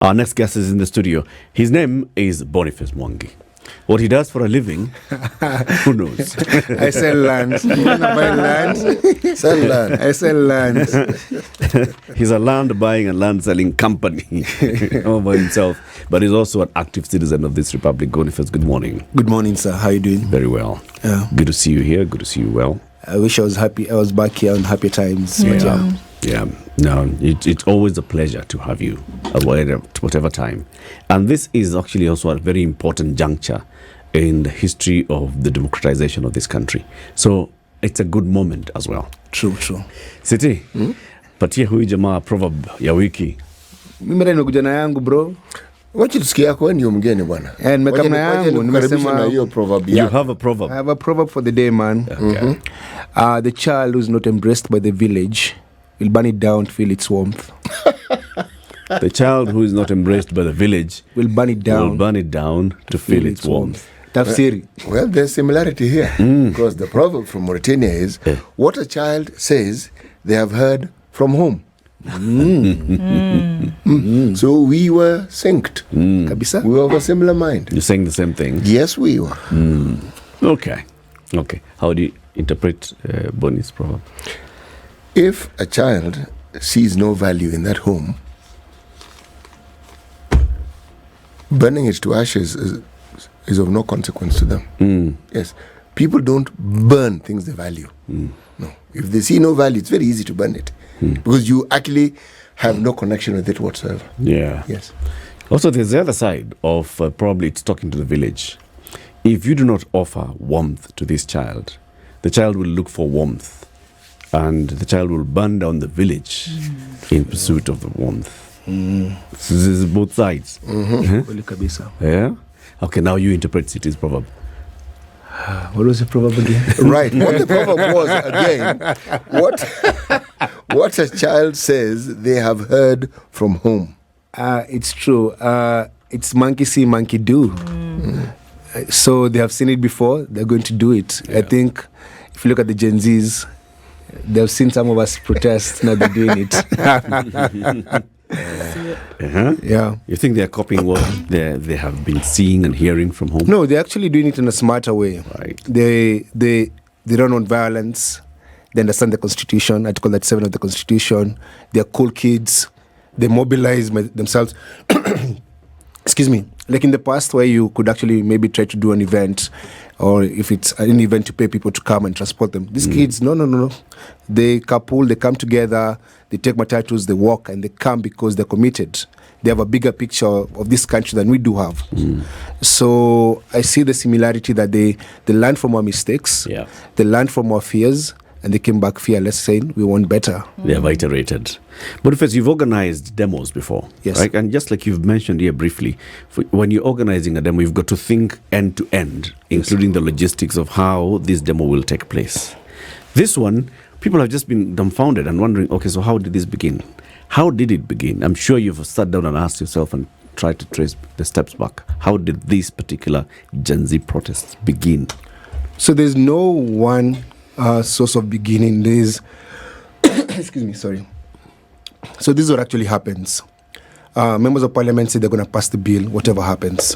Our next guest is in the studio. His name is Boniface Mwangi. What he does for a living, who knows? I sell land. You want to buy land? Sell land. I sell land. He's a land buying and land selling company all by himself. But he's also an active citizen of this republic. Boniface, good morning. Good morning, sir. How are you doing? Very well. Yeah. Good to see you here. Good to see you well. I wish I was happy. I was back here on happy times. Yeah. No, it's always a pleasure to have you at whatever time. And this is actually also a very important juncture in the history of the democratization of this country. So it's a good moment as well. True. Siti, patia huyu jamaa proverb ya wiki. Mimi nimekuja na yangu bro. Wacha tusikie yako, wewe ndio mgeni bwana. Nimekam na yangu, nimesema na hiyo proverb. You have a proverb. I have a proverb for the day, man. Okay. The child who is not embraced by the village will burn it down to feel its warmth. The child who is not embraced by the village will burn it down to feel its warmth. Tafsiri. Well, there's similarity here because the proverb from Mauritania is what a child says they have heard from home. So we were synced. Kabisa? We were of a similar mind. You're saying the same thing? Yes, we were. Okay. How do you interpret Bonnie's proverb? If a child sees no value in that home, burning it to ashes is of no consequence to them. Yes. People don't burn things they value. No. If they see no value, it's very easy to burn it because you actually have no connection with it whatsoever. Yeah. Yes. Also, there's the other side of probably it's talking to the village. If you do not offer warmth to this child, the child will look for warmth and the child will burn down the village in pursuit of the warmth. So this is both sides. Kabisa. Yeah? Okay, now you interpret City's proverb. What was the proverb again? Right. What the proverb was, again, what a child says they have heard from home. It's true. It's monkey see, monkey do. So they have seen it before, they're going to do it. Yeah. I think if you look at the Gen Zs, they've seen some of us protest, now they're doing it. Yeah. You think they're copying what they have been seeing and hearing from home? No, they're actually doing it in a smarter way. Right. They don't want violence. They understand the Constitution, Article 37 of the Constitution. They're cool kids. They mobilize themselves. Excuse me. Like in the past where you could actually maybe try to do an event, or if it's an event to pay people to come and transport them. These kids, no. They carpool, they come together, they take matatus, they walk, and they come because they're committed. They have a bigger picture of this country than we do have. So I see the similarity that they learn from our mistakes, they learn from our fears, and they came back fearless saying, we want better. They have iterated. But if you've organized demos before, yes, right? And just like you've mentioned here briefly, when you're organizing a demo, you've got to think end to end, including the logistics of how this demo will take place. This one, people have just been dumbfounded and wondering, okay, so how did this begin? How did it begin? I'm sure you've sat down and asked yourself and tried to trace the steps back. How did this particular Gen Z protest begin? So there's no one source of beginning. There's excuse me, sorry. So this is what actually happens. Members of parliament say they're going to pass the bill, whatever happens.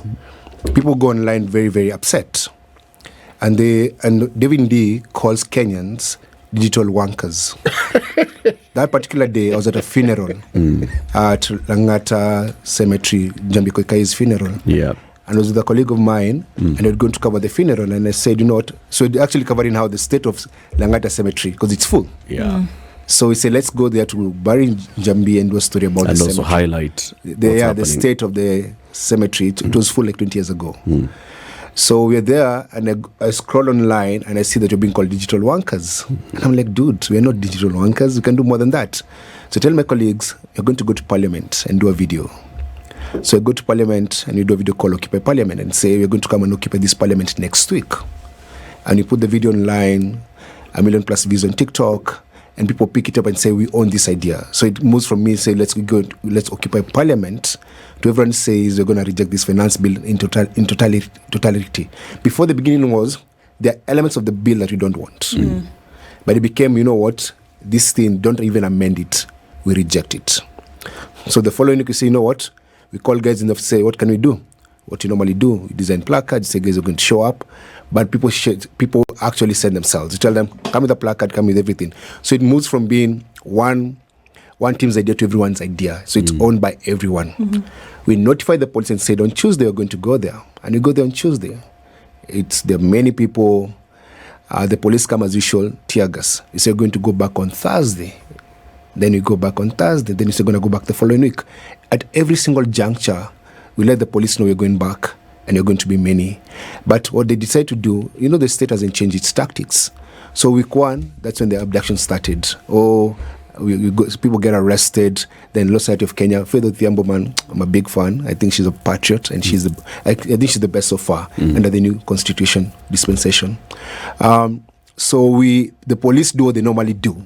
People go online very, very upset. And David D calls Kenyans digital wankers. That particular day, I was at a funeral at Langata Cemetery, Jambi Koikai's funeral. Yeah. And I was with a colleague of mine, and they were going to cover the funeral. And I said, you know what? So they're actually covering how the state of Langata Cemetery, because it's full. Yeah. So we said, let's go there to bury Jambi and do a story about the cemetery. And also highlight the state of the cemetery. It was full like 20 years ago. So we're there, and I scroll online, and I see that you're being called digital wankers. And I'm like, dude, we're not digital wankers. We can do more than that. So I tell my colleagues, you're going to go to Parliament and do a video. So I go to Parliament, and we do a video called Occupy Parliament, and say, we're going to come and occupy this Parliament next week. And you put the video online, 1 million+ views on TikTok, and people pick it up and say, we own this idea. So it moves from me saying, let's occupy Parliament, to everyone says we're going to reject this finance bill in totality. Before the beginning was, there are elements of the bill that we don't want. But it became, you know what, this thing, don't even amend it, we reject it. So the following week, you say, you know what, We call guys in the office, say, what can we do? What you normally do, you design placards, say guys are going to show up, but people actually send themselves. You tell them, come with a placard, come with everything. So it moves from being one team's idea to everyone's idea. So it's owned by everyone. We notify the police and said on Tuesday we're going to go there, and we go there on Tuesday. There are many people. The police come as usual, tear gas. We say we're going to go back on Thursday. Then we go back on Thursday. Then we say we're going to go back the following week. At every single juncture, we let the police know we're going back, and you're going to be many. But what they decide to do, the state hasn't changed its tactics. So week 1, that's when the abduction started. People get arrested. Then Law Society of Kenya, Faith Odhiambo, man, I'm a big fan. I think she's a patriot, and I think she's the best so far under the new constitution dispensation. So the police do what they normally do.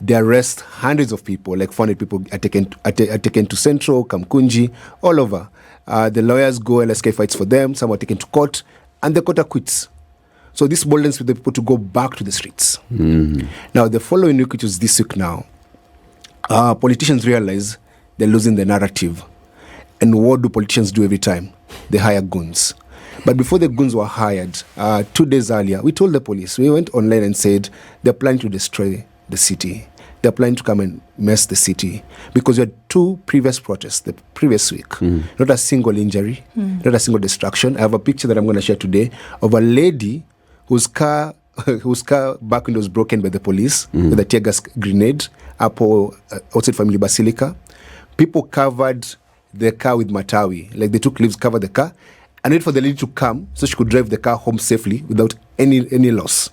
They arrest hundreds of people, like 400 people are taken to Central, Kamkunji, all over. The lawyers go, LSK fights for them, some are taken to court, and the court acquits. So this boldens with the people to go back to the streets. Now, the following week, which is this week now, politicians realize they're losing the narrative. And what do politicians do every time? They hire goons. But before the goons were hired, 2 days earlier, we told the police, we went online and said, they're planning to destroy the city. They're planning to come and mess the city. Because we had 2 previous protests the previous week. Not a single injury, not a single destruction. I have a picture that I'm going to share today of a lady whose car back window was broken by the police with a tear gas grenade outside Family Basilica. People covered the car with matawi. Like they took leaves, covered the car, and waited for the lady to come so she could drive the car home safely without any loss.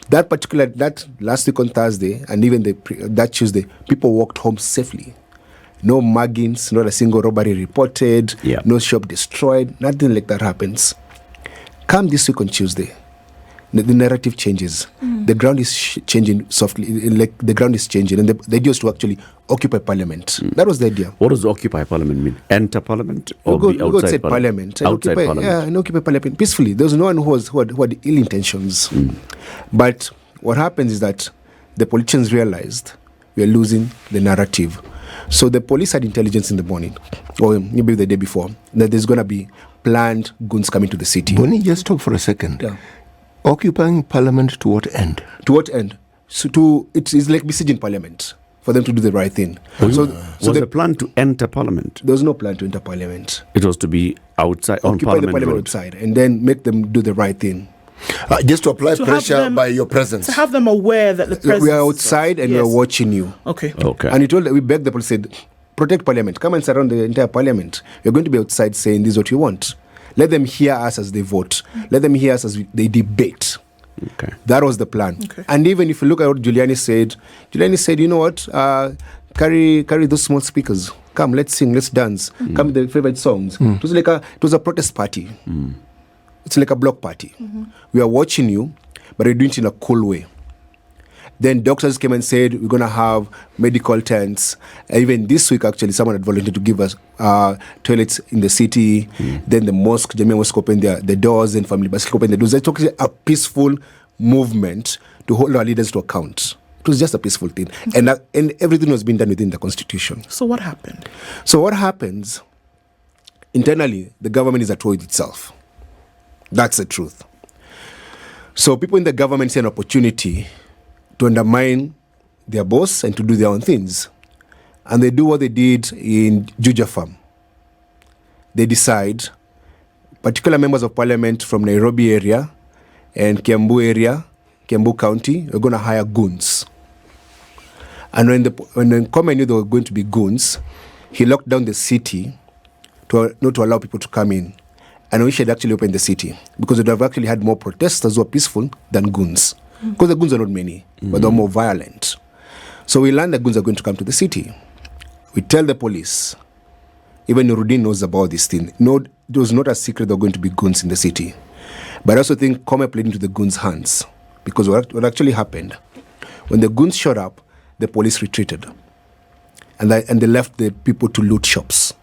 That last week on Thursday, and even that Tuesday, people walked home safely. No muggings, not a single robbery reported, no shop destroyed, nothing like that happens. Come this week on Tuesday, the narrative changes. The ground is changing softly, like the ground is changing, and the idea is to actually occupy parliament. That was the idea. What does occupy parliament mean? Enter parliament or we'll be outside parliament? Outside parliament. Yeah, and occupy parliament peacefully. There was no one who had ill intentions. But what happens is that the politicians realized we are losing the narrative. So the police had intelligence in the morning, or maybe the day before, that there's going to be planned goons coming to the city. Bonnie, just stop for a second. Yeah. Occupying parliament to what end? To what end? So it is like besieging parliament for them to do the right thing. Was the plan to enter parliament? There was no plan to enter parliament. It was to be outside on Occupy the Parliament Road. outside and then make them do the right thing. Just to apply To have pressure them- by your presence. To have them aware that the presence. We are outside and we are Yes. watching you. Okay. Okay. And we begged the police, said, protect parliament. Come and surround the entire parliament. We're going to be outside saying this is what you want. Let them hear us as they vote. Let them hear us as they debate. Okay. That was the plan. Okay. And even if you look at what Giuliani said, you know what? Carry those small speakers. Come, let's sing, let's dance. Come with their favorite songs. It was a protest party. It's like a block party. We are watching you, but we're doing it in a cool way. Then doctors came and said, we're going to have medical tents. Even this week, actually, someone had volunteered to give us toilets in the city. Then the Jamia Mosque opened the doors, and Family Basilica opened the doors. It's actually a peaceful movement to hold our leaders to account. It was just a peaceful thing. And everything was being done within the constitution. So what happened? So what happens, internally, the government is at war with itself. That's the truth. So people in the government see an opportunity to undermine their boss and to do their own things. And they do what they did in Juja Farm. They decide, particular members of parliament from Nairobi area and Kiambu County, are going to hire goons. And when Nkomen knew there were going to be goons, he locked down the city not to allow people to come in. And we should actually open the city because it would have actually had more protesters who are peaceful than goons. Because the goons are not many, but they're more violent. So we learn that goons are going to come to the city. We tell the police. Even Nuruddin knows about this thing. No, it was not a secret there were going to be goons in the city. But I also think Kome played into the goons' hands. Because what actually happened, when the goons showed up, the police retreated. And they left the people to loot shops.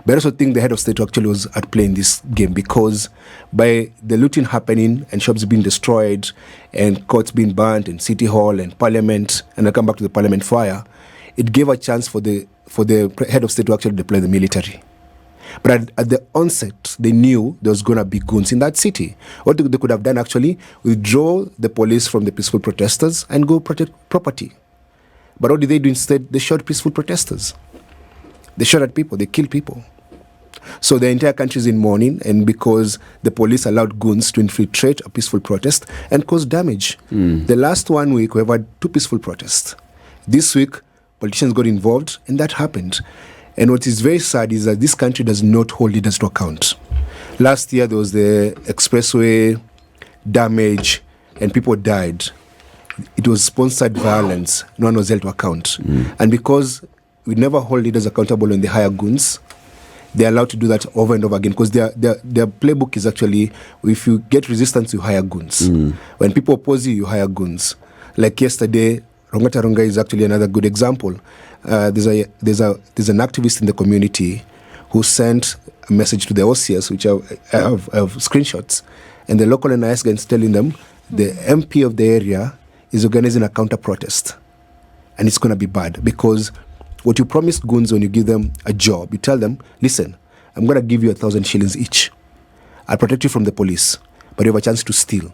But I also think the head of state actually was at play in this game because by the looting happening and shops being destroyed and courts being burnt and city hall and parliament, and I come back to the parliament fire, it gave a chance for the for the head of state to actually deploy the military. But at the onset, they knew there was going to be goons in that city. What they could have done actually, withdraw the police from the peaceful protesters and go protect property. But what did they do instead? They shot peaceful protesters. They shot at people. They killed people. So the entire country is in mourning, and because the police allowed goons to infiltrate a peaceful protest and cause damage. The last 1 week, we've had 2 peaceful protests. This week, politicians got involved, and that happened. And what is very sad is that this country does not hold leaders to account. Last year, there was the expressway damage, and people died. It was sponsored violence. No one was held to account. And because we never hold leaders accountable when they hire goons, they're allowed to do that over and over again, because their playbook is actually, if you get resistance, you hire goons. When people oppose you, you hire goons. Like yesterday, Rongata Ronga is actually another good example. There's an activist in the community who sent a message to the OCS, which I have screenshots, and the local NIS guy is telling them the MP of the area is organizing a counter protest, and it's going to be bad, because what you promise goons when you give them a job, you tell them, listen, I'm going to give you 1,000 shillings each. I'll protect you from the police, but you have a chance to steal.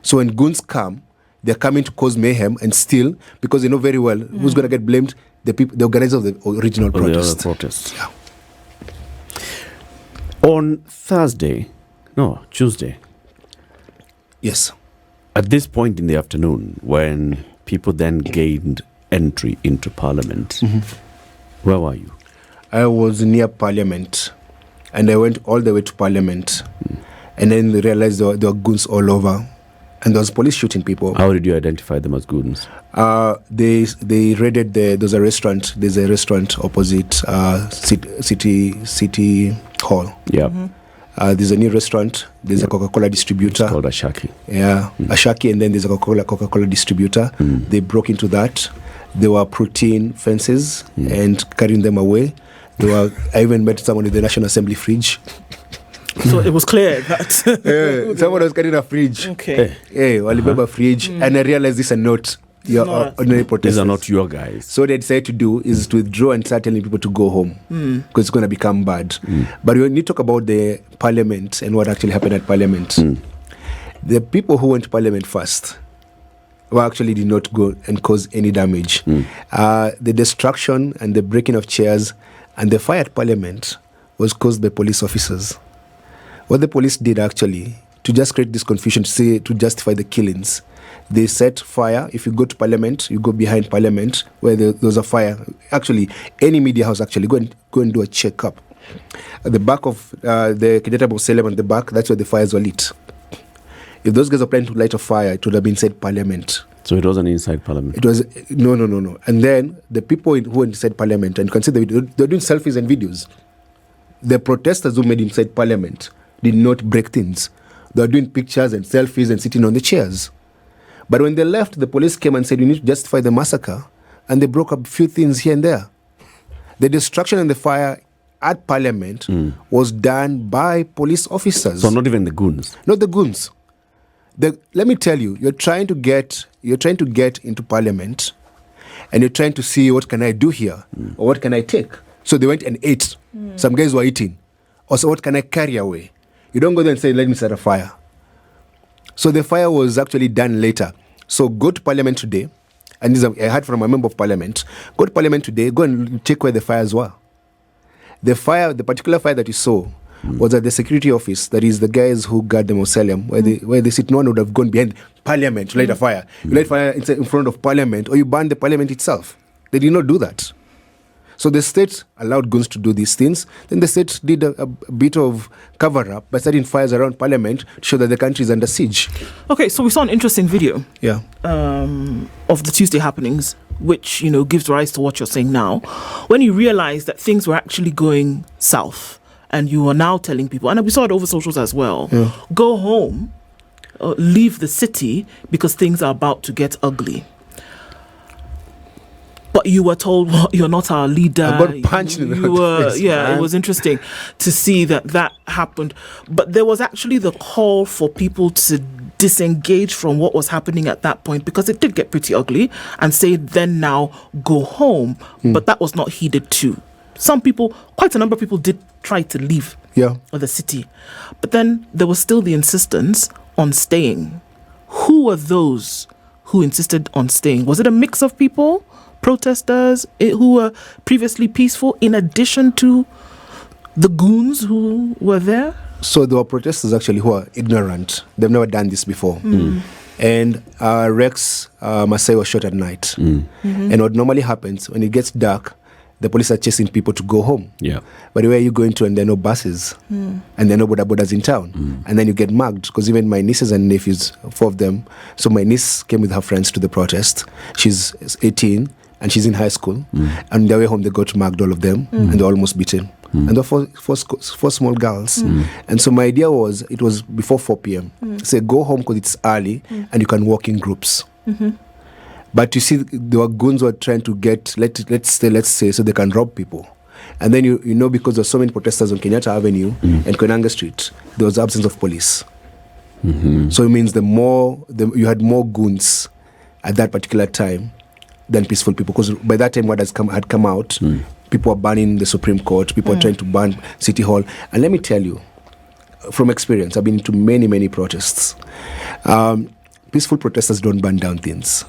So when goons come, they're coming to cause mayhem and steal, because they know very well who's going to get blamed. The people, the organizers of the original protest. Yeah. On Tuesday. Yes. At this point in the afternoon, when people then gained entry into Parliament, where were you? I was near Parliament, and I went all the way to Parliament, and then they realized there were goons all over. And there was police shooting people. How did you identify them as goons? They raided there's a restaurant. There's a restaurant opposite City Hall. Yeah. There's a new restaurant. There's a Coca-Cola distributor. It's called Ashaki. Yeah, Ashaki, and then there's a Coca-Cola distributor. They broke into that. There were protein fences and carrying them away. I even met someone in the National Assembly fridge. So it was clear that someone was carrying a fridge. Okay. Walibeba fridge, and I realized this are not your ordinary protesters. These are not your guys. So what they decided to do is to withdraw and start telling people to go home, because it's going to become bad. But when you talk about the Parliament and what actually happened at Parliament, the people who went to Parliament first actually did not go and cause any damage. The destruction and the breaking of chairs and the fire at Parliament was caused by police officers. What the police did actually, to just create this confusion, to justify the killings, they set fire. If you go to Parliament, you go behind Parliament where there's a fire. Actually, any media house actually go and do a checkup. At the back of the Kenyatta Mausoleum, at the back, that's where the fires were lit. If those guys are planning to light a fire, it would have been inside Parliament. So it wasn't inside Parliament? It was, no. And then the people who were inside Parliament, and you can see they're doing selfies and videos. The protesters who made inside Parliament did not break things. They were doing pictures and selfies and sitting on the chairs. But when they left, the police came and said, you need to justify the massacre. And they broke up a few things here and there. The destruction and the fire at Parliament was done by police officers. So not even the goons? Not the goons. Let me tell you, you're trying to get into Parliament, and you're trying to see, what can I do here? Or what can I take? So they went and ate. Some guys were eating. Also, what can I carry away? You don't go there and say, let me start a fire. So the fire was actually done later. So go to Parliament today, and this I heard from a member of Parliament, go to Parliament today, go and check where the fires were. The particular fire that you saw was at the security office, that is the guys who guard the mausoleum, where they sit. No one would have gone behind Parliament to light a fire. You light fire in front of Parliament, or you burn the Parliament itself. They did not do that. So the state allowed goons to do these things. Then the state did a bit of cover-up by setting fires around Parliament to show that the country is under siege. Okay, so we saw an interesting video Yeah. of the Tuesday happenings, which, gives rise to what you're saying now. When you realize that things were actually going south, and you are now telling people, and we saw it over socials as well, go home, leave the city, because things are about to get ugly. But you were told, you're not our leader. I got punched in the face. It was interesting to see that happened. But there was actually the call for people to disengage from what was happening at that point, because it did get pretty ugly, and say, then now go home. But that was not heeded too. Some people, quite a number of people, did try to leave the city. But then there was still the insistence on staying. Who were those who insisted on staying? Was it a mix of people, protesters who were previously peaceful, in addition to the goons who were there? So there were protesters actually who are ignorant. They've never done this before. And Rex Masai was shot at night. And what normally happens, when it gets dark, the police are chasing people to go home. Yeah. But where are you going to? And there are no buses. And there are no bodas in town. And then you get mugged, because even my nieces and nephews, 4 of them. So my niece came with her friends to the protest. She's 18 and she's in high school. And on their way home, they got mugged, all of them, and they're almost beaten. And there were four small girls. And so my idea was, it was before 4 p.m. Say, go home because it's early and you can walk in groups. But you see, there were goons who were trying to get, let's say, so they can rob people. And then, you know, because there's so many protesters on Kenyatta Avenue and Koinange Street, there was absence of police. So it means you had more goons at that particular time than peaceful people. Because by that time, what had come out, people were burning the Supreme Court, people were trying to burn City Hall. And let me tell you, from experience, I've been to many, many protests. Peaceful protesters don't burn down things.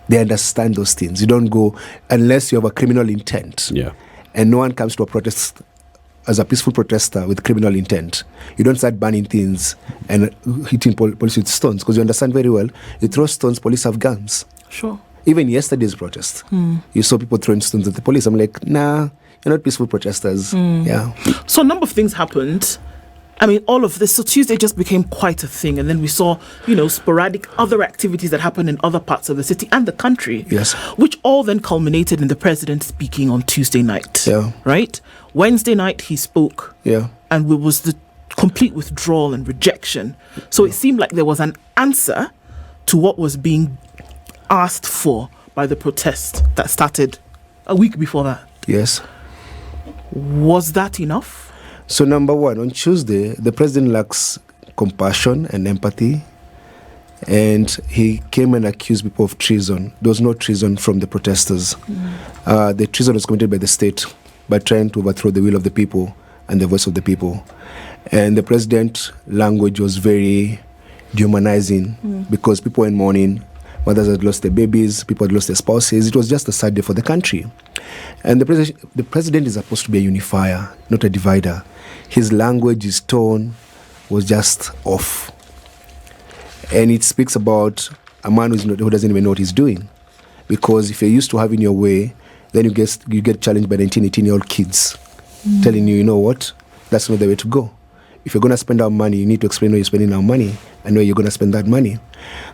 They understand those things. You don't go unless you have a criminal intent. Yeah. And no one comes to a protest as a peaceful protester with criminal intent. You don't start burning things and hitting police with stones, because you understand very well, you throw stones, police have guns. Sure. Even yesterday's protest, you saw people throwing stones at the police. I'm like, nah, you're not peaceful protesters. Yeah. So a number of things happened. I mean, all of this. So Tuesday just became quite a thing. And then we saw, sporadic other activities that happened in other parts of the city and the country. Yes. Which all then culminated in the president speaking on Tuesday night. Yeah. Right? Wednesday night, he spoke. Yeah. And it was the complete withdrawal and rejection. So it seemed like there was an answer to what was being asked for by the protest that started a week before that. Yes. Was that enough? So number one, on Tuesday, the president lacks compassion and empathy, and he came and accused people of treason. There was no treason from the protesters. The treason was committed by the state by trying to overthrow the will of the people and the voice of the people. And the president's language was very dehumanizing, because people were in mourning. Mothers had lost their babies, people had lost their spouses. It was just a sad day for the country. And the president is supposed to be a unifier, not a divider. His language, his tone was just off. And it speaks about a man who doesn't even know what he's doing. Because if you're used to having your way, then you get challenged by 19, 18-year-old kids telling you, you know what, that's not the way to go. If you're going to spend our money, you need to explain where you're spending our money and where you're going to spend that money.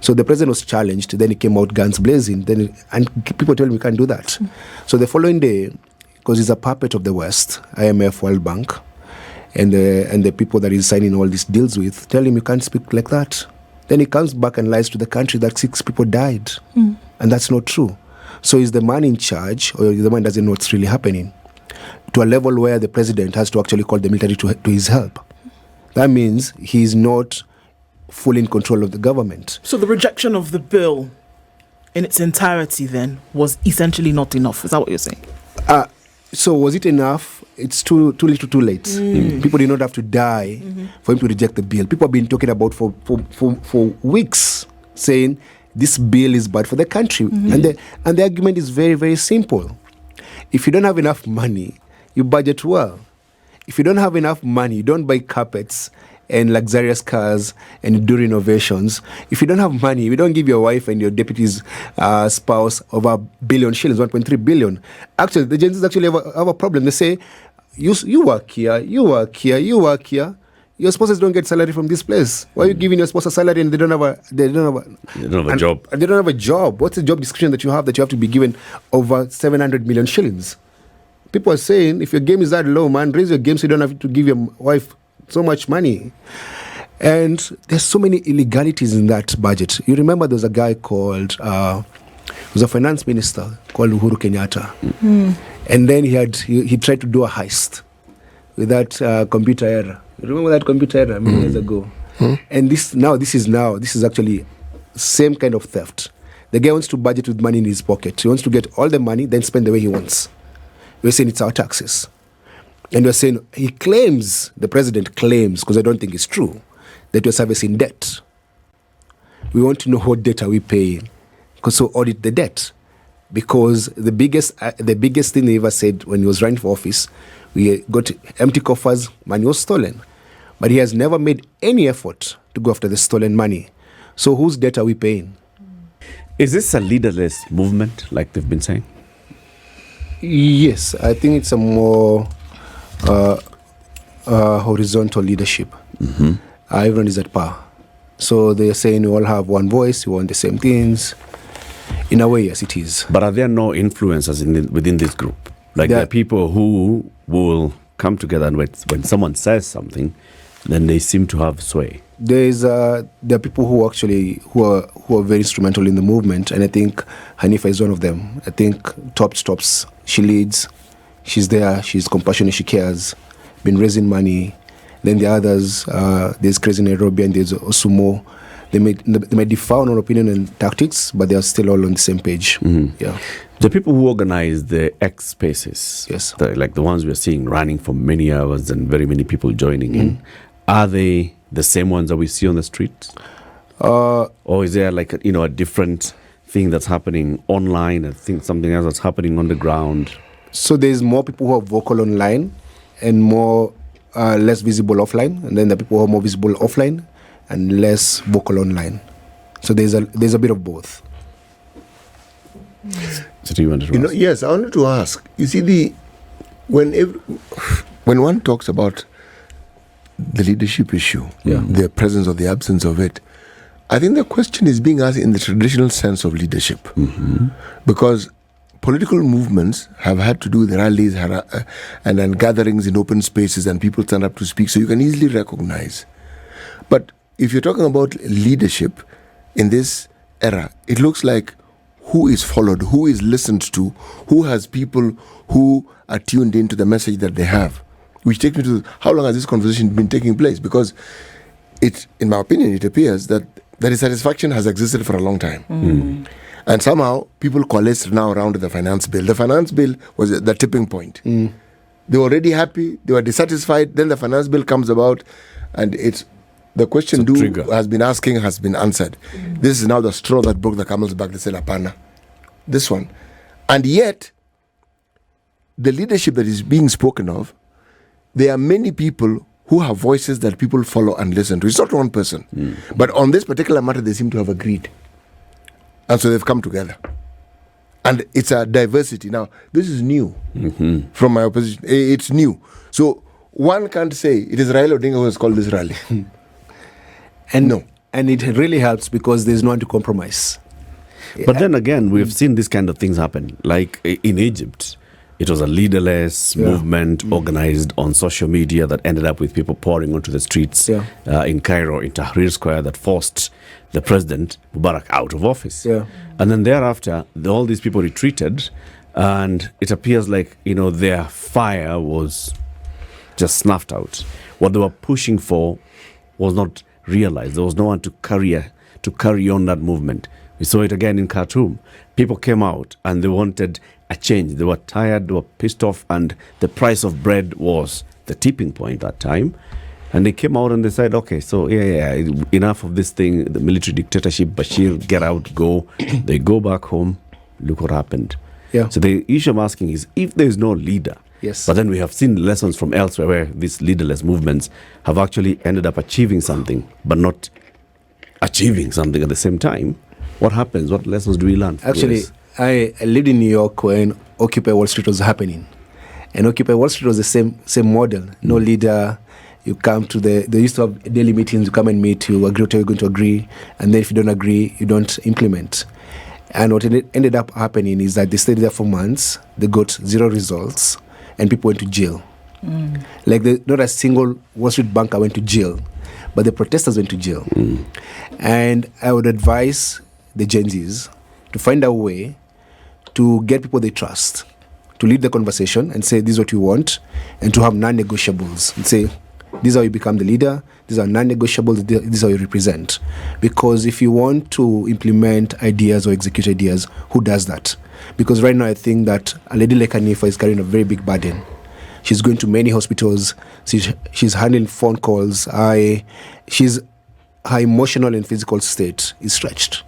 So the president was challenged. Then he came out guns blazing. And people tell him we can't do that. So the following day, because he's a puppet of the West, IMF, World Bank, and the people that he's signing all these deals with, tell him you can't speak like that. Then he comes back and lies to the country that 6 people died. And that's not true. So is the man in charge, or the man doesn't know what's really happening, to a level where the president has to actually call the military to his help. That means he's not fully in control of the government. So the rejection of the bill in its entirety then was essentially not enough. Is that what you're saying? So was it enough? It's too little, too late. People did not have to die for him to reject the bill. People have been talking about for weeks, saying this bill is bad for the country. And the argument is very, very simple. If you don't have enough money, you budget well. If you don't have enough money, you don't buy carpets and luxurious cars and do renovations. If you don't have money, you don't give your wife and your deputy's spouse over $1 billion shillings, 1.3 billion. Actually, the Gen Zs actually have a problem. They say, you work here, you work here, you work here. Your spouses don't get salary from this place. Why are you giving your spouse a salary and they don't have a job? They don't have a job. What's the job description that you have to be given over 700 million shillings? People are saying, if your game is that low, man, raise your game so you don't have to give your wife so much money. And there's so many illegalities in that budget. You remember there was a guy called, he was a finance minister called Uhuru Kenyatta. And then he tried to do a heist with that computer error. You remember that computer error many years ago? And this is actually same kind of theft. The guy wants to budget with money in his pocket. He wants to get all the money, then spend the way he wants. We're saying it's our taxes. And we're saying, the president claims, because I don't think it's true, that we're servicing debt. We want to know what debt are we paying. So audit the debt. Because the biggest thing they ever said when he was running for office, we got empty coffers, money was stolen. But he has never made any effort to go after the stolen money. So whose debt are we paying? Is this a leaderless movement, like they've been saying? Yes, I think it's a more horizontal leadership. Everyone is at par. So they're saying we all have one voice, we want the same things. In a way, yes, it is. But are there no influencers within this group? Like there are people who will come together and when someone says something, then they seem to have sway. There are people who are very instrumental in the movement, and I think Hanifa is one of them. I think Tops, she leads, she's there, she's compassionate, she cares, been raising money. Then the others, there's Crazy Nairobi and there's Osumo. They may differ on opinion and tactics, but they are still all on the same page. Yeah. The people who organize the X spaces, yes, like the ones we're seeing running for many hours and very many people joining in, are they the same ones that we see on the streets? Or is there like a different thing that's happening online? I think something else that's happening on the ground. So there's more people who are vocal online and more less visible offline, and then the people who are more visible offline and less vocal online. So there's a bit of both. So do you want to ask? Yes, I wanted to ask. You see, when one talks about the leadership issue, the presence or the absence of it, I think the question is being asked in the traditional sense of leadership. Because political movements have had to do the rallies and then gatherings in open spaces and people stand up to speak, so you can easily recognize. But if you're talking about leadership in this era, it looks like who is followed, who is listened to, who has people who are tuned into the message that they have. Which takes me to how long has this conversation been taking place? Because in my opinion, it appears that dissatisfaction has existed for a long time. And somehow people coalesced now around the finance bill. The finance bill was the tipping point. They were already happy, they were dissatisfied, then the finance bill comes about and the question has been asking has been answered. This is now the straw that broke the camel's back. They said, Apana. This one. And yet, the leadership that is being spoken of, there are many people who have voices that people follow and listen to. It's not one person. But on this particular matter, they seem to have agreed. And so they've come together. And it's a diversity. Now, this is new from my opposition. It's new. So one can't say it is Raila Odinga who has called this rally. And it really helps because there's no one to compromise. But then again, we've seen these kind of things happen. Like in Egypt, it was a leaderless movement organized on social media that ended up with people pouring onto the streets in Cairo, in Tahrir Square, that forced the president, Mubarak, out of office. And then thereafter, all these people retreated, and it appears like, their fire was just snuffed out. What they were pushing for was not realized. There was no one to carry on that movement. We saw it again in Khartoum. People came out and they wanted a change. They were tired, they were pissed off, and the price of bread was the tipping point that time. And they came out and they said, okay, so enough of this thing, the military dictatorship, Bashir, get out, go. They go back home. Look what happened. So the issue I'm asking is, if there is no leader, but then we have seen lessons from elsewhere where these leaderless movements have actually ended up achieving something, but not achieving something at the same time. What happens? What lessons do we learn? Actually, I lived in New York when Occupy Wall Street was happening. And Occupy Wall Street was the same model. No leader. You come to they used to have daily meetings, you come and meet, you agree what you're going to agree, and then if you don't agree, you don't implement. And what ended up happening is that they stayed there for months, they got zero results, and people went to jail. Like not a single Wall Street banker went to jail, but the protesters went to jail. And I would advise the Gen Zs to find a way to get people they trust, to lead the conversation and say, this is what you want, and to have non-negotiables. And say, This is how you become the leader. These are non-negotiables. This is how you represent. Because if you want to implement ideas or execute ideas, who does that? Because right now I think that a lady like Hanifa is carrying a very big burden. She's going to many hospitals. She's handling phone calls. Her emotional and physical state is stretched.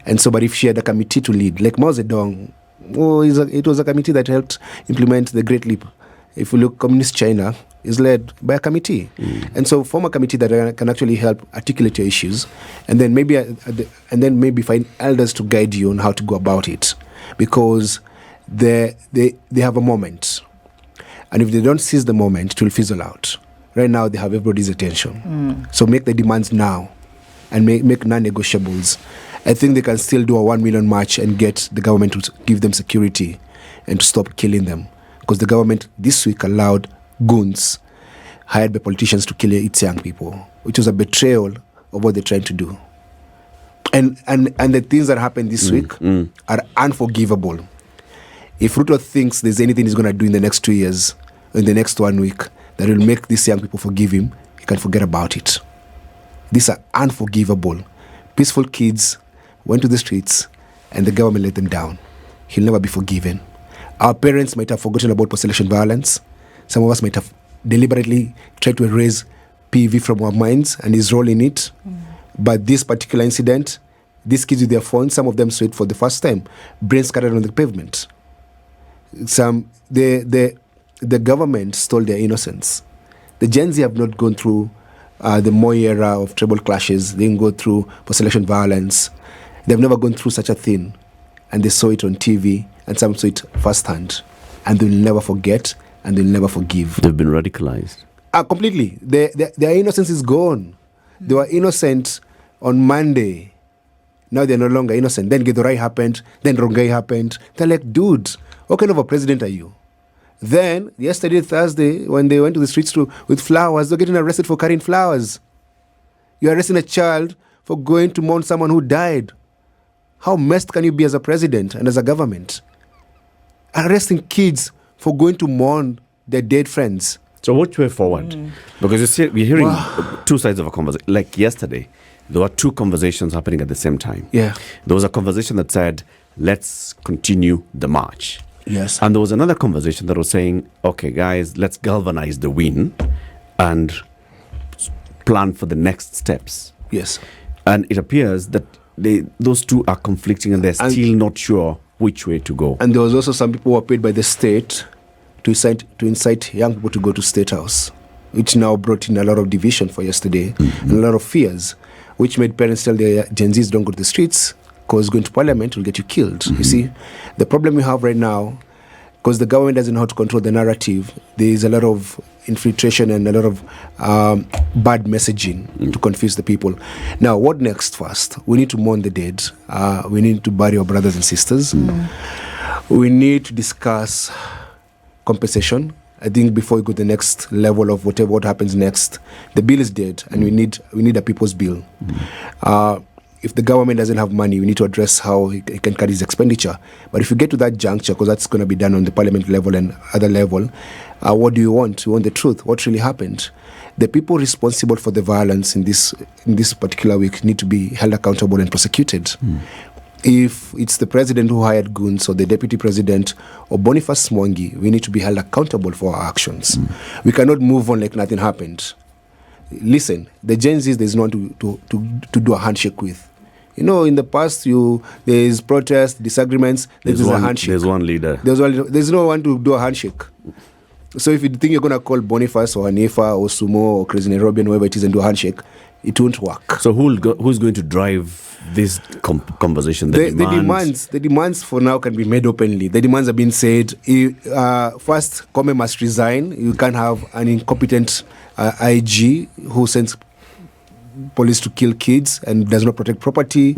And so, but if she had a committee to lead, like Mao Zedong, it was a committee that helped implement the Great Leap. If you look, Communist China is led by a committee. And so form a committee that can actually help articulate your issues, and then maybe find elders to guide you on how to go about it. Because they have a moment. And if they don't seize the moment, it will fizzle out. Right now, they have everybody's attention. So make the demands now and make non-negotiables. I think they can still do a 1 million march and get the government to give them security and to stop killing them. Because the government this week allowed goons hired by politicians to kill its young people, which was a betrayal of what they're trying to do. And the things that happened this week are unforgivable. If Ruto thinks there's anything he's going to do in the next 2 years, in the next 1 week, that will make these young people forgive him, he can forget about it. These are unforgivable. Peaceful kids went to the streets and the government let them down. He'll never be forgiven. Our parents might have forgotten about post-election violence. Some of us might have deliberately tried to erase PV from our minds and his role in it. But this particular incident, these kids with their phones, some of them saw it for the first time, brains scattered on the pavement. The government stole their innocence. The Gen Z have not gone through the Moi era of tribal clashes. They didn't go through post-election violence. They've never gone through such a thing. And they saw it on TV, and some saw it firsthand. And they'll never forget, and they'll never forgive. They've been radicalized. Completely. Their innocence is gone. They were innocent on Monday. Now they're no longer innocent. Then Githurai happened. Then Rongai happened. They're like, dude, what kind of a president are you? Then, yesterday, Thursday, when they went to the streets with flowers, they're getting arrested for carrying flowers. You're arresting a child for going to mourn someone who died. How messed can you be as a president and as a government? Arresting kids for going to mourn their dead friends. So which way forward? Because you see, we're hearing two sides of a conversation. Like yesterday, there were two conversations happening at the same time. Yeah. There was a conversation that said, let's continue the march. Yes. And there was another conversation that was saying, okay, guys, let's galvanize the win and plan for the next steps. Yes. And it appears that those two are conflicting and they're still not sure which way to go. And there was also some people who were paid by the state to incite young people to go to State House, which now brought in a lot of division for yesterday and a lot of fears, which made parents tell their Gen Zs don't go to the streets because going to parliament will get you killed. You see, the problem we have right now, because the government doesn't know how to control the narrative, there is a lot of infiltration and a lot of bad messaging to confuse the people. Now, what next first? We need to mourn the dead. We need to bury our brothers and sisters. We need to discuss compensation. I think before we go to the next level of what happens next, the bill is dead, and we need a people's bill. If the government doesn't have money, we need to address how it can cut its expenditure. But if you get to that juncture, because that's going to be done on the parliament level and other level, what do you want? You want the truth. What really happened? The people responsible for the violence in this particular week need to be held accountable and prosecuted. If it's the president who hired goons or the deputy president or Boniface Mwangi, we need to be held accountable for our actions. We cannot move on like nothing happened. Listen, the Gen Zs, there's no one to do a handshake with. You know, in the past, there's protests, disagreements, there's a handshake. There's one leader. There's no one to do a handshake. So if you think you're going to call Boniface or Hanifa or Sumo or Crazy Nairobi and whoever it is and do a handshake, it won't work. So who's going to drive this conversation? The demands for now can be made openly. The demands have been said. First, Kome must resign. You can't have an incompetent IG who sends police to kill kids and does not protect property.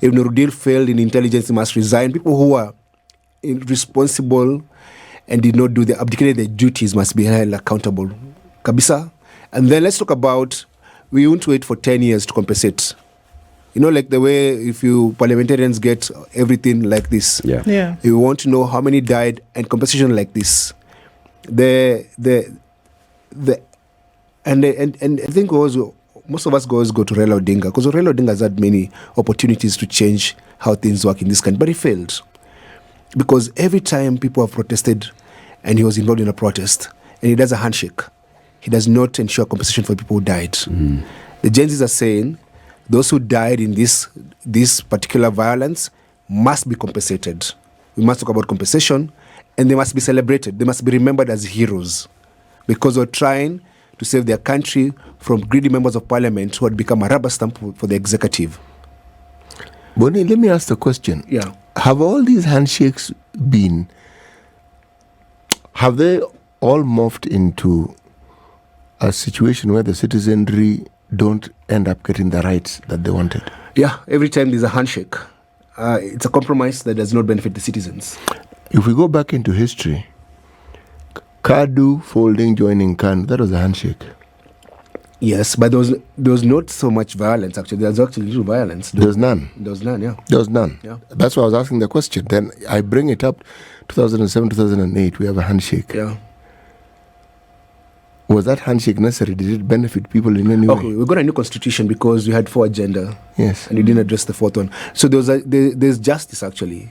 If Nurudil failed in intelligence, he must resign. People who are irresponsible and did not abdicated their duties must be held accountable. Kabisa. And then let's talk about, we won't wait for 10 years to compensate. You know, like the way if you parliamentarians get everything like this. Yeah. You want to know how many died and compensation like this. The And I think also most of us always go to Raila Odinga because Raila Odinga has had many opportunities to change how things work in this country, but he failed. Because every time people have protested and he was involved in a protest and he does a handshake, he does not ensure compensation for people who died. The Gen Zs are saying those who died in this particular violence must be compensated. We must talk about compensation, and they must be celebrated. They must be remembered as heroes because they're trying to save their country from greedy members of parliament who had become a rubber stamp for the executive. Bonnie, let me ask the question. Yeah. Have all these handshakes have they all morphed into a situation where the citizenry don't end up getting the rights that they wanted? Yeah, every time there's a handshake, it's a compromise that does not benefit the citizens. If we go back into history, Kadu folding, joining KANU, that was a handshake. Yes, but there was not so much violence, actually. There was actually little violence. There was none. There was none, yeah. There was none. Yeah. That's why I was asking the question. Then I bring it up, 2007, 2008, we have a handshake. Yeah. Was that handshake necessary? Did it benefit people in any Okay, way? we got a new constitution because we had 4 agenda. Yes. And you didn't address the 4th one. So there's justice, actually.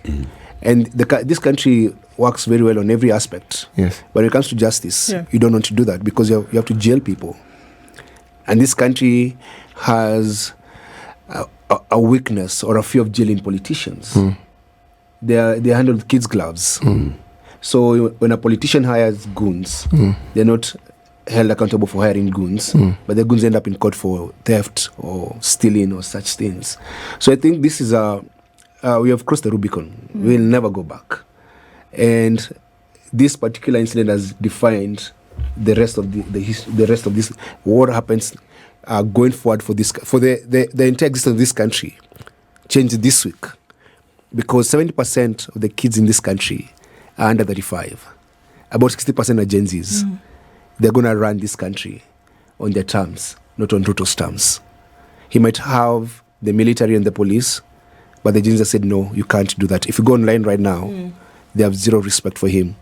And this country works very well on every aspect. Yes. But when it comes to justice, Yeah. you don't want to do that because you have to jail people. And this country has a weakness or a fear of jailing politicians. They handle with kids' gloves. So when a politician hires goons, they're not held accountable for hiring goons, but the goons end up in court for theft or stealing or such things. So I think this is we have crossed the Rubicon. We'll never go back. And this particular incident has defined the rest of the rest of this. What happens going forward for the entire existence of this country changed this week, because 70% of the kids in this country are under 35. About 60% are Gen Zs. They're going to run this country on their terms, not on Ruto's terms. He might have the military and the police, but the Gen Zs said, no, you can't do that. If you go online right now, they have zero respect for him.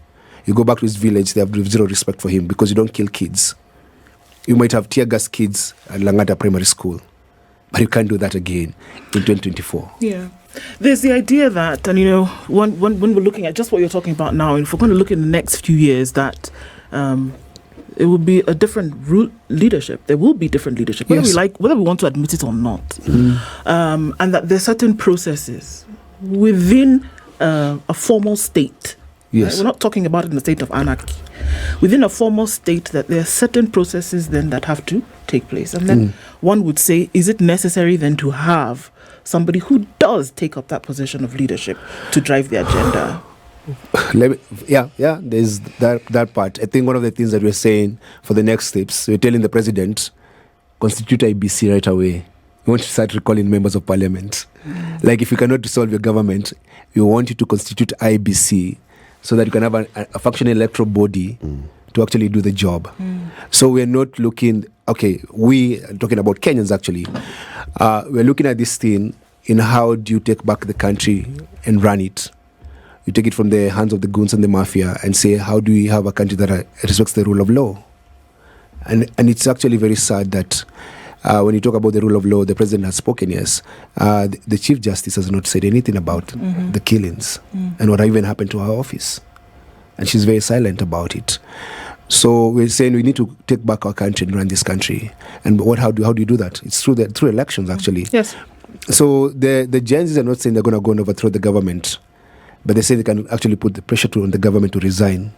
You go back to his village, they have zero respect for him because you don't kill kids. You might have tear gas kids at Langata Primary School, but you can't do that again in 2024. Yeah. There's the idea that, and when we're looking at just what you're talking about now, and if we're going to look in the next few years, that it will be a different leadership. There will be different leadership, whether whether we want to admit it or not. And that there are certain processes within a formal state. Yes. Right? We're not talking about it in a state of anarchy. Within a formal state, that there are certain processes then that have to take place. And then one would say, is it necessary then to have somebody who does take up that position of leadership to drive the agenda? There's that part. I think one of the things that we're saying for the next steps, we're telling the president, constitute IBC right away. We want to start recalling members of parliament. Like if you cannot dissolve your government, we want you to constitute IBC so that you can have a functioning electoral body to actually do the job. So we're not looking, we are talking about Kenyans actually. We're looking at this thing in how do you take back the country and run it. You take it from the hands of the goons and the mafia and say, how do we have a country that respects the rule of law? And it's actually very sad that when you talk about the rule of law, the president has spoken, yes. The Chief Justice has not said anything about the killings and what even happened to her office. And she's very silent about it. So we're saying we need to take back our country and run this country. And how do you do that? It's through elections, actually. Yes. So the Gen Zs are not saying they're going to go and overthrow the government, but they say they can actually put the pressure on the government to resign.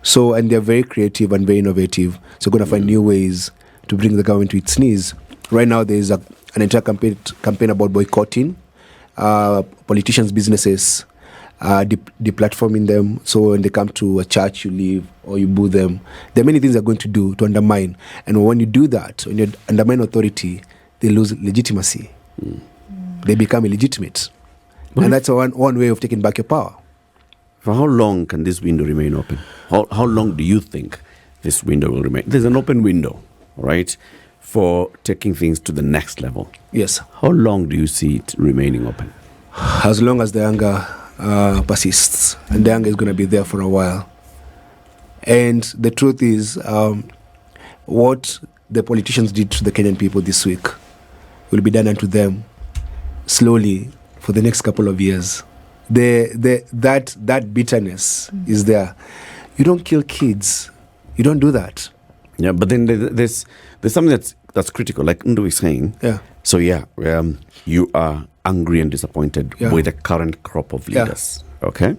So, and they're very creative and very innovative. So going to find new ways to bring the government to its knees. Right now, there is an entire campaign about boycotting politicians' businesses, deplatforming them. So when they come to a church, you leave or you boo them. There are many things they're going to do to undermine. And when you do that, when you undermine authority, they lose legitimacy. They become illegitimate. And that's one way of taking back your power. For how long can this window remain open? How long do you think this window will remain? There's an open window, right, for taking things to the next level. Yes. How long do you see it remaining open? As long as the anger persists. And the anger is going to be there for a while. And the truth is, what the politicians did to the Kenyan people this week will be done unto them slowly for the next couple of years. That bitterness is there. You don't kill kids. You don't do that. Yeah, but then there's something that's critical, like Ndu is saying. Yeah. So you are angry and disappointed with the current crop of leaders. Okay?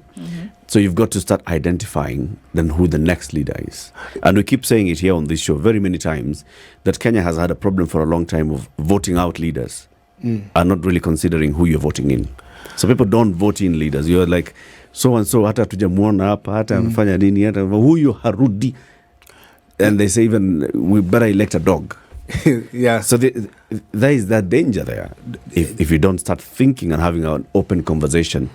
So you've got to start identifying then who the next leader is. And we keep saying it here on this show very many times that Kenya has had a problem for a long time of voting out leaders and not really considering who you're voting in. So people don't vote in leaders. You're like, so and so, hata tujamuona hapa, hata mfanya nini, hata huyu harudi. And they say even, we better elect a dog. Yeah. So there is that danger there. If you don't start thinking and having an open conversation,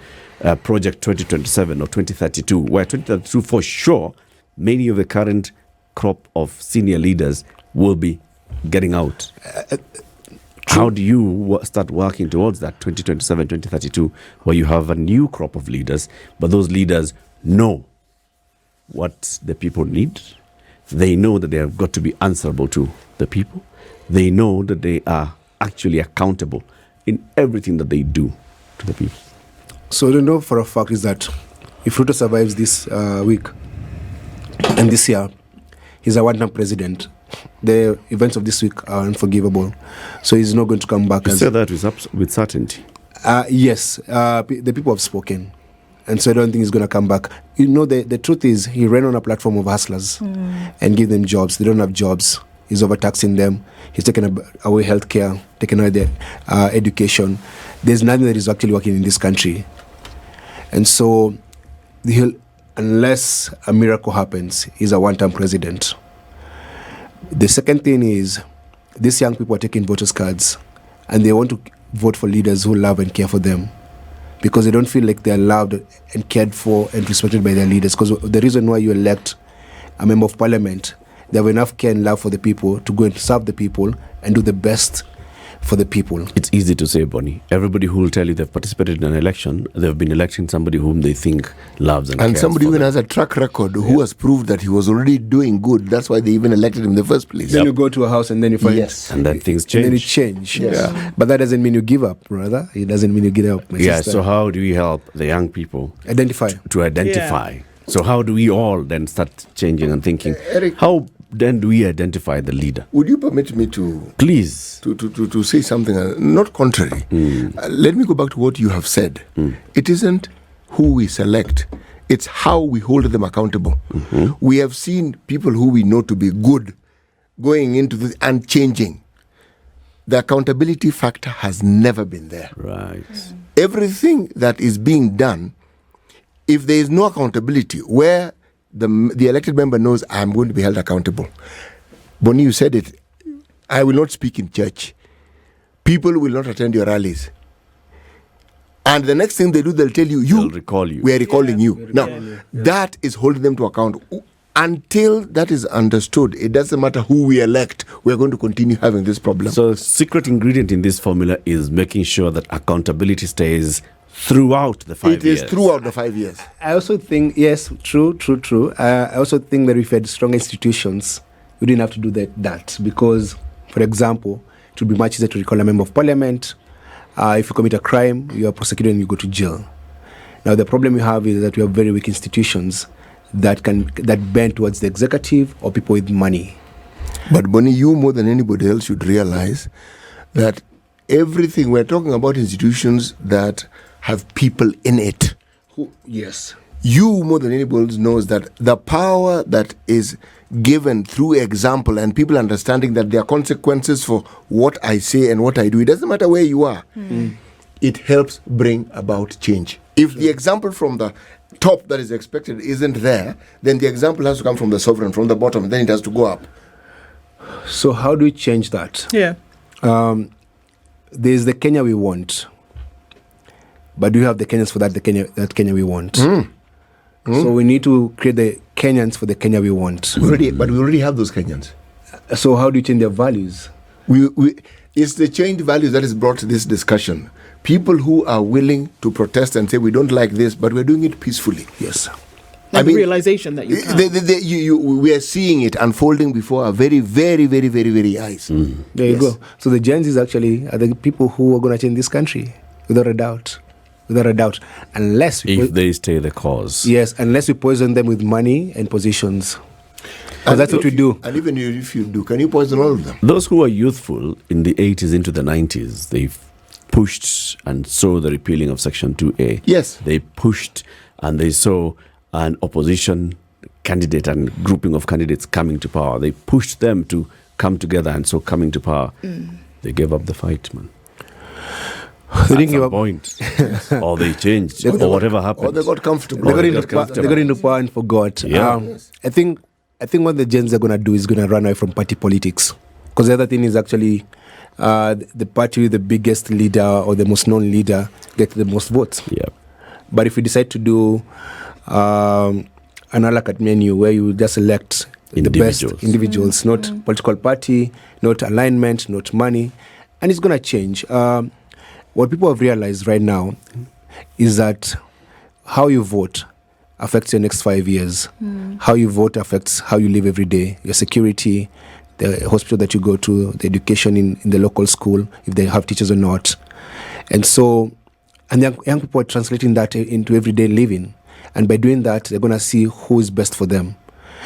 Project 2027 or 2032, where 2032 for sure, many of the current crop of senior leaders will be getting out. How do you start working towards that 2027, 2032, where you have a new crop of leaders, but those leaders know what the people need? They know that they have got to be answerable to the people. They know that they are actually accountable in everything that they do to the people. So the know for a fact is that if Ruto survives this week and this year, he's a one-term president. The events of this week are unforgivable. So he's not going to come back. You say that with certainty? Yes. The people have spoken. And so I don't think he's going to come back. You know, the truth is he ran on a platform of hustlers and give them jobs. They don't have jobs. He's overtaxing them. He's taken away healthcare, taken away their education. There's nothing that is actually working in this country. And so, unless a miracle happens, he's a one-term president. The second thing is, these young people are taking voters' cards and they want to vote for leaders who love and care for them because they don't feel like they're loved and cared for and respected by their leaders. Because the reason why you elect a member of parliament, they have enough care and love for the people to go and serve the people and do the best for the people. It's easy to say, Bonnie. Everybody who will tell you they've participated in an election, they've been electing somebody whom they think loves and cares somebody for even them. has a track record who has proved that he was already doing good. That's why they even elected him in the first place. Then you go to a house and then you find... And then things change. And then it change. Yes. Yeah. But that doesn't mean you give up, brother. It doesn't mean you give up, my sister. So how do we help the young people Identify. to identify? So how do we all then start changing and thinking? Eric, how then do we identify the leader? Would you permit me to... Please. To say something not contrary. Let me go back to what you have said. It isn't who we select, it's how we hold them accountable. We have seen people who we know to be good going into this and changing. The accountability factor has never been there. Right. Everything that is being done, if there is no accountability, where the elected member knows I'm going to be held accountable. Bonnie, you said it. I will not speak in church. People will not attend your rallies. And the next thing they do, they'll tell you, They'll recall you. we are recalling you. Now, that is holding them to account. Until that is understood, it doesn't matter who we elect, we're going to continue having this problem. So the secret ingredient in this formula is making sure that accountability stays throughout the 5 years. It is throughout the 5 years. I also think, yes, true. I also think that if we had stronger institutions, we didn't have to do that because, for example, it would be much easier to recall a member of parliament. If you commit a crime, you are prosecuted and you go to jail. Now, the problem we have is that we have very weak institutions that bend towards the executive or people with money. But Bonnie, you more than anybody else should realize that everything we're talking about institutions that have people in it. Yes. You more than anybody else knows that the power that is given through example and people understanding that there are consequences for what I say and what I do, it doesn't matter where you are. It helps bring about change. If the example from the top that is expected isn't there, then the example has to come from the sovereign, from the bottom, and then it has to go up. So how do we change that? Yeah. There's the Kenya we want. But do you have the Kenyans for that Kenya we want? So we need to create the Kenyans for the Kenya we want. But we already have those Kenyans. So how do you change their values? It's the changed values that has brought this discussion. People who are willing to protest and say we don't like this, but we're doing it peacefully. Yes. Like the realization that you can. We are seeing it unfolding before our very, very, very, very, very eyes. There you go. So the Gen Zs actually are the people who are going to change this country, without a doubt. Without a doubt. Unless they stay the cause. Yes, unless we poison them with money and positions. Because that's what we do. And even if you do, can you poison all of them? Those who are youthful in the 80s into the 90s, they've pushed and saw the repealing of Section 2A. Yes. They pushed and they saw an opposition candidate and grouping of candidates coming to power. They pushed them to come together, and so coming to power, they gave up the fight, man. They didn't At give some up. point. Or they changed, or whatever happened. Or they got comfortable. They got into power and forgot. Yeah. I think what the Gens are going to do is going to run away from party politics. Because the other thing is actually the party with the biggest leader or the most known leader get the most votes. Yeah. But if we decide to do an a la carte menu where you just elect the best individuals, not political party, not alignment, not money, and it's going to change. What people have realized right now is that how you vote affects your next 5 years. How you vote affects how you live every day, your security, the hospital that you go to, the education in the local school, if they have teachers or not. And so, and young people are translating that into everyday living. And by doing that, they're going to see who is best for them.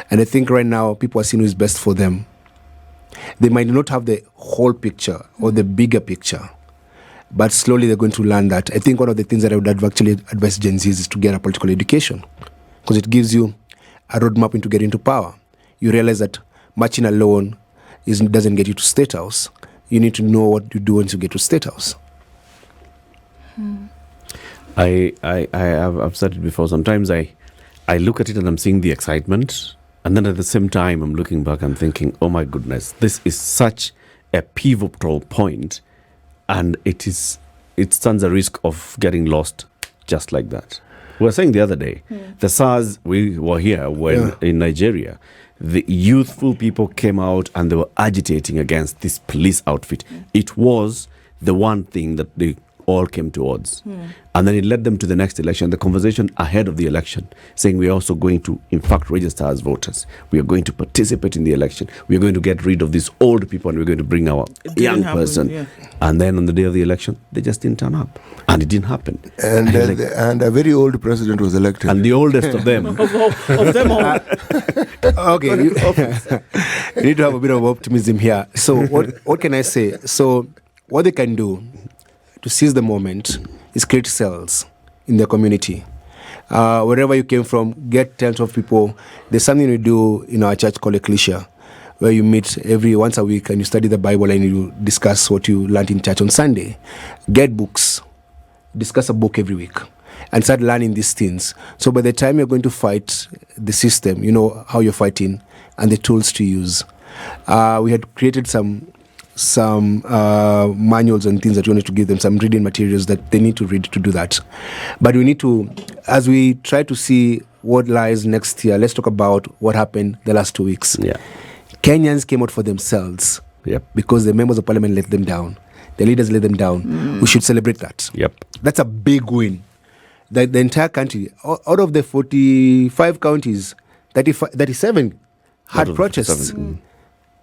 And I think right now, people are seeing who is best for them. They might not have the whole picture or the bigger picture, but slowly they're going to learn that. I think one of the things that I would actually advise Gen Zs is to get a political education, because it gives you a roadmap into getting to power. You realize that marching alone doesn't get you to State House. You need to know what you do once you get to State House. I've said it before. Sometimes I look at it and I'm seeing the excitement, and then at the same time I'm looking back and thinking, oh my goodness, this is such a pivotal point, and it stands a risk of getting lost just like that. We were saying the other day, the SARS, we were here when in Nigeria, the youthful people came out and they were agitating against this police outfit. It was the one thing that they all came towards. And then it led them to the next election, the conversation ahead of the election, saying we are also going to, in fact, register as voters. We are going to participate in the election. We are going to get rid of these old people and we're going to bring our young person. Yeah. And then on the day of the election, they just didn't turn up. And it didn't happen. And a very old president was elected. And the oldest of them. of them all. Okay, you need to have a bit of optimism here. So what can I say? So what they can do to seize the moment is create cells in the community. Wherever you came from, get tens of people. There's something we do in our church called Ecclesia, where you meet once a week and you study the Bible and you discuss what you learned in church on Sunday. Get books. Discuss a book every week and start learning these things. So by the time you're going to fight the system, you know how you're fighting and the tools to use. We had created some manuals and things that we wanted to give them, some reading materials that they need to read to do that. But we need to, as we try to see what lies next year, let's talk about what happened the last 2 weeks. Yeah. Kenyans came out for themselves because the members of parliament let them down. The leaders let them down. We should celebrate that. That's a big win. The entire country, out of the 45 counties, 37 had protests.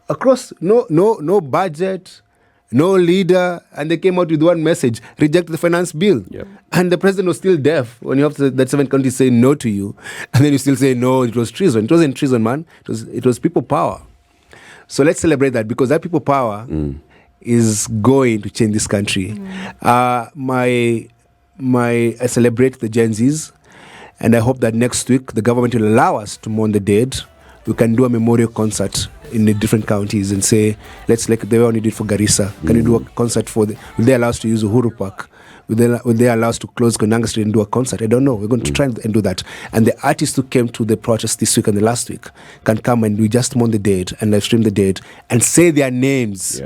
Across, no budget, no leader, and they came out with one message: reject the finance bill. And the president was still deaf when you have that 7 counties say no to you, and then you still say no, it was treason. It wasn't treason, man. It was people power. So let's celebrate that, because that people power is going to change this country. I celebrate the Gen Zs, and I hope that next week the government will allow us to mourn the dead. We can do a memorial concert in the different counties and say, let's like the way we did for Garissa. Can we do a concert will they allow us to use Uhuru Park? Will they allow us to close Konanga Street and do a concert? I don't know. We're going to try and do that. And the artists who came to the protest this week and the last week can come and we just mourn the dead and live stream the dead and say their names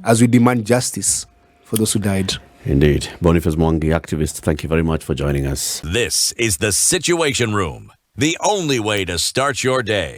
as we demand justice for those who died. Indeed. Boniface Mwangi, activist, thank you very much for joining us. This is The Situation Room, the only way to start your day.